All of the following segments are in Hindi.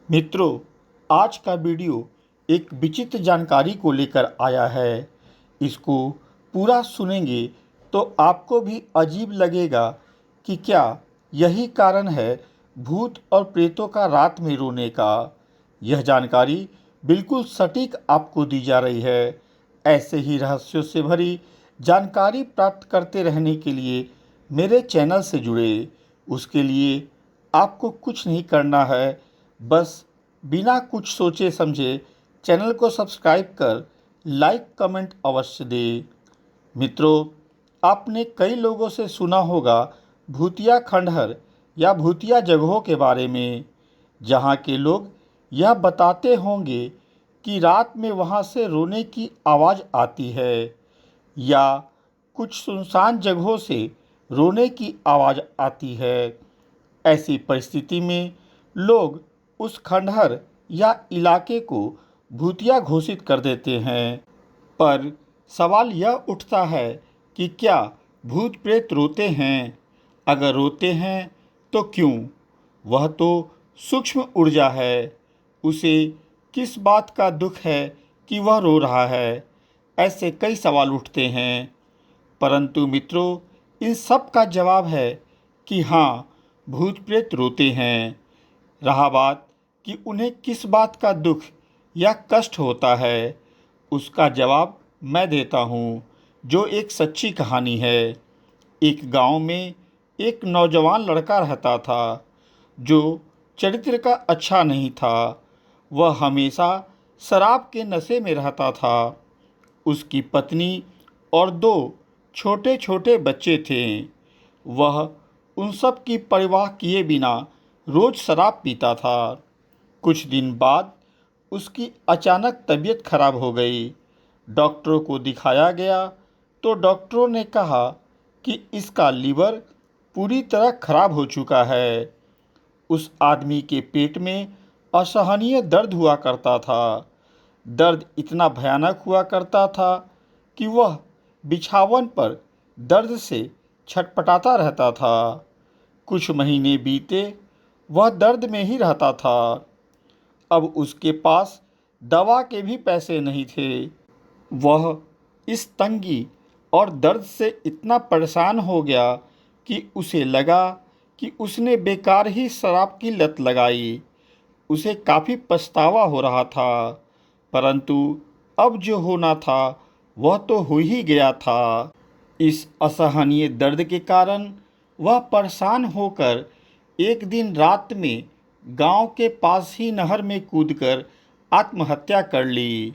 मित्रों, आज का वीडियो एक विचित्र जानकारी को लेकर आया है। इसको पूरा सुनेंगे तो आपको भी अजीब लगेगा कि क्या यही कारण है भूत और प्रेतों का रात में रोने का। यह जानकारी बिल्कुल सटीक आपको दी जा रही है। ऐसे ही रहस्यों से भरी जानकारी प्राप्त करते रहने के लिए मेरे चैनल से जुड़े। उसके लिए आपको कुछ नहीं करना है, बस बिना कुछ सोचे समझे चैनल को सब्सक्राइब कर लाइक कमेंट अवश्य दें। मित्रों, आपने कई लोगों से सुना होगा भूतिया खंडहर या भूतिया जगहों के बारे में, जहां के लोग यह बताते होंगे कि रात में वहां से रोने की आवाज़ आती है या कुछ सुनसान जगहों से रोने की आवाज़ आती है। ऐसी परिस्थिति में लोग उस खंडहर या इलाके को भूतिया घोषित कर देते हैं। पर सवाल यह उठता है कि क्या भूत प्रेत रोते हैं? अगर रोते हैं तो क्यों? वह तो सूक्ष्म ऊर्जा है, उसे किस बात का दुख है कि वह रो रहा है? ऐसे कई सवाल उठते हैं। परंतु मित्रों, इन सब का जवाब है कि हाँ, भूत प्रेत रोते हैं। रहा बात कि उन्हें किस बात का दुख या कष्ट होता है, उसका जवाब मैं देता हूँ, जो एक सच्ची कहानी है। एक गांव में एक नौजवान लड़का रहता था, जो चरित्र का अच्छा नहीं था। वह हमेशा शराब के नशे में रहता था। उसकी पत्नी और दो छोटे छोटे बच्चे थे। वह उन सब की परवाह किए बिना रोज शराब पीता था। कुछ दिन बाद उसकी अचानक तबीयत खराब हो गई। डॉक्टरों को दिखाया गया तो डॉक्टरों ने कहा कि इसका लीवर पूरी तरह खराब हो चुका है। उस आदमी के पेट में असहनीय दर्द हुआ करता था। दर्द इतना भयानक हुआ करता था कि वह बिछावन पर दर्द से छटपटाता रहता था। कुछ महीने बीते, वह दर्द में ही रहता था। अब उसके पास दवा के भी पैसे नहीं थे। वह इस तंगी और दर्द से इतना परेशान हो गया कि उसे लगा कि उसने बेकार ही शराब की लत लगाई। उसे काफ़ी पछतावा हो रहा था, परंतु अब जो होना था वह तो हो ही गया था। इस असहनीय दर्द के कारण वह परेशान होकर एक दिन रात में गांव के पास ही नहर में कूदकर आत्महत्या कर ली।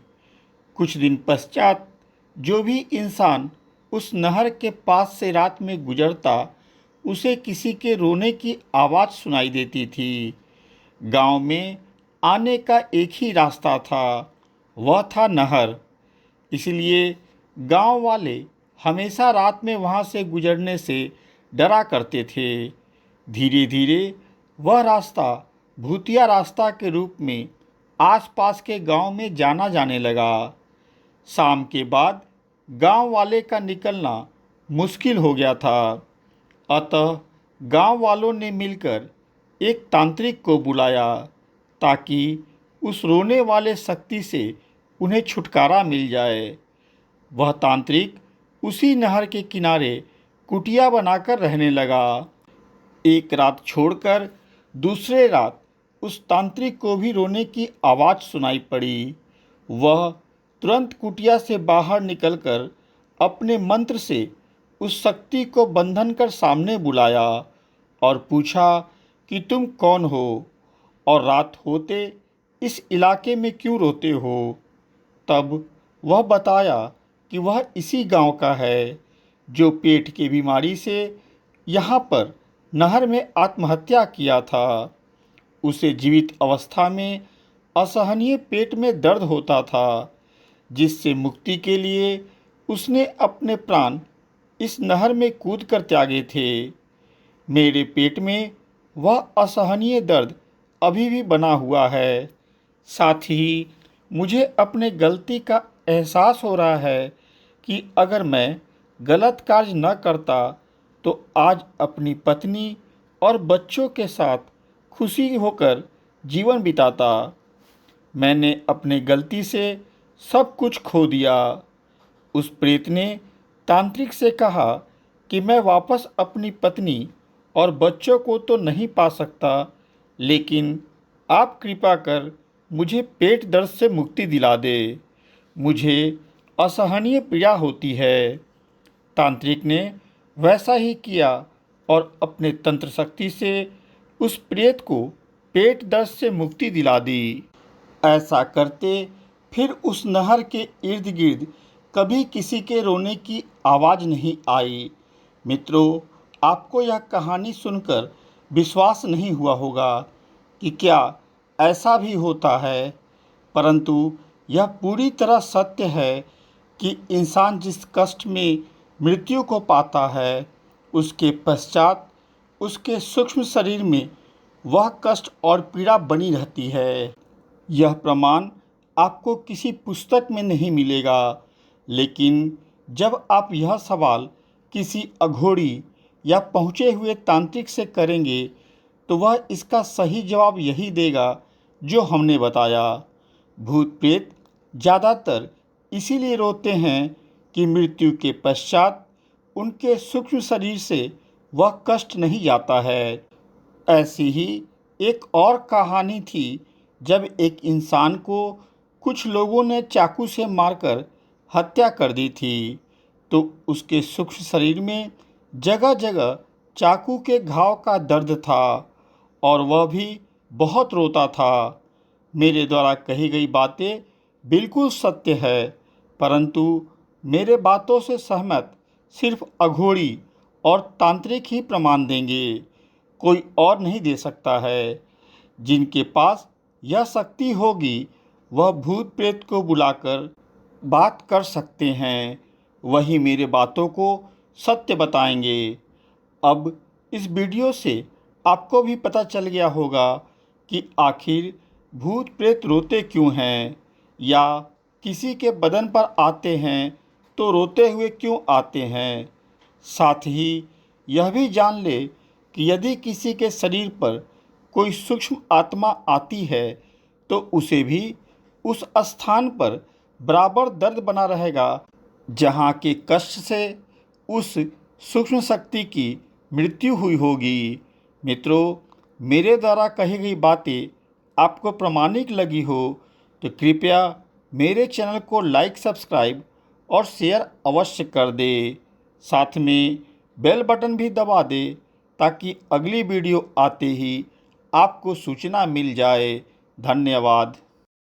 कुछ दिन पश्चात जो भी इंसान उस नहर के पास से रात में गुजरता, उसे किसी के रोने की आवाज़ सुनाई देती थी। गांव में आने का एक ही रास्ता था, वह था नहर। इसलिए गांव वाले हमेशा रात में वहां से गुजरने से डरा करते थे। धीरे धीरे वह रास्ता भूतिया रास्ता के रूप में आसपास के गांव में जाना जाने लगा। शाम के बाद गांव वाले का निकलना मुश्किल हो गया था। अतः गांव वालों ने मिलकर एक तांत्रिक को बुलाया ताकि उस रोने वाले शक्ति से उन्हें छुटकारा मिल जाए। वह तांत्रिक उसी नहर के किनारे कुटिया बनाकर रहने लगा। एक रात छोड़कर दूसरे रात उस तांत्रिक को भी रोने की आवाज़ सुनाई पड़ी। वह तुरंत कुटिया से बाहर निकलकर अपने मंत्र से उस शक्ति को बंधन कर सामने बुलाया और पूछा कि तुम कौन हो और रात होते इस इलाके में क्यों रोते हो। तब वह बताया कि वह इसी गांव का है, जो पेट की बीमारी से यहाँ पर नहर में आत्महत्या किया था। उसे जीवित अवस्था में असहनीय पेट में दर्द होता था, जिससे मुक्ति के लिए उसने अपने प्राण इस नहर में कूद कर त्यागे थे। मेरे पेट में वह असहनीय दर्द अभी भी बना हुआ है। साथ ही मुझे अपने गलती का एहसास हो रहा है कि अगर मैं गलत कार्य न करता तो आज अपनी पत्नी और बच्चों के साथ खुशी होकर जीवन बिताता। मैंने अपने गलती से सब कुछ खो दिया। उस प्रेत ने तांत्रिक से कहा कि मैं वापस अपनी पत्नी और बच्चों को तो नहीं पा सकता, लेकिन आप कृपा कर मुझे पेट दर्द से मुक्ति दिला दे। मुझे असहनीय पीड़ा होती है। तांत्रिक ने वैसा ही किया और अपने तंत्र शक्ति से उस प्रेत को पेट दर्द से मुक्ति दिला दी। ऐसा करते फिर उस नहर के इर्द गिर्द कभी किसी के रोने की आवाज़ नहीं आई। मित्रों, आपको यह कहानी सुनकर विश्वास नहीं हुआ होगा कि क्या ऐसा भी होता है, परंतु यह पूरी तरह सत्य है कि इंसान जिस कष्ट में मृत्यु को पाता है, उसके पश्चात उसके सूक्ष्म शरीर में वह कष्ट और पीड़ा बनी रहती है। यह प्रमाण आपको किसी पुस्तक में नहीं मिलेगा, लेकिन जब आप यह सवाल किसी अघोरी या पहुँचे हुए तांत्रिक से करेंगे, तो वह इसका सही जवाब यही देगा जो हमने बताया। भूत प्रेत ज़्यादातर इसीलिए रोते हैं कि मृत्यु के पश्चात उनके सूक्ष्म शरीर से वह कष्ट नहीं जाता है। ऐसी ही एक और कहानी थी जब एक इंसान को कुछ लोगों ने चाकू से मारकर हत्या कर दी थी, तो उसके सूक्ष्म शरीर में जगह जगह चाकू के घाव का दर्द था और वह भी बहुत रोता था। मेरे द्वारा कही गई बातें बिल्कुल सत्य है, परंतु मेरे बातों से सहमत सिर्फ अघोरी और तांत्रिक ही प्रमाण देंगे, कोई और नहीं दे सकता है। जिनके पास यह शक्ति होगी वह भूत प्रेत को बुलाकर बात कर सकते हैं, वही मेरे बातों को सत्य बताएंगे। अब इस वीडियो से आपको भी पता चल गया होगा कि आखिर भूत प्रेत रोते क्यों हैं, या किसी के बदन पर आते हैं तो रोते हुए क्यों आते हैं। साथ ही यह भी जान ले कि यदि किसी के शरीर पर कोई सूक्ष्म आत्मा आती है तो उसे भी उस स्थान पर बराबर दर्द बना रहेगा जहाँ के कष्ट से उस सूक्ष्म शक्ति की मृत्यु हुई होगी। मित्रों, मेरे द्वारा कही गई बातें आपको प्रामाणिक लगी हो तो कृपया मेरे चैनल को लाइक, सब्सक्राइब और शेयर अवश्य कर दे। साथ में बेल बटन भी दबा दे ताकि अगली वीडियो आते ही आपको सूचना मिल जाए। धन्यवाद।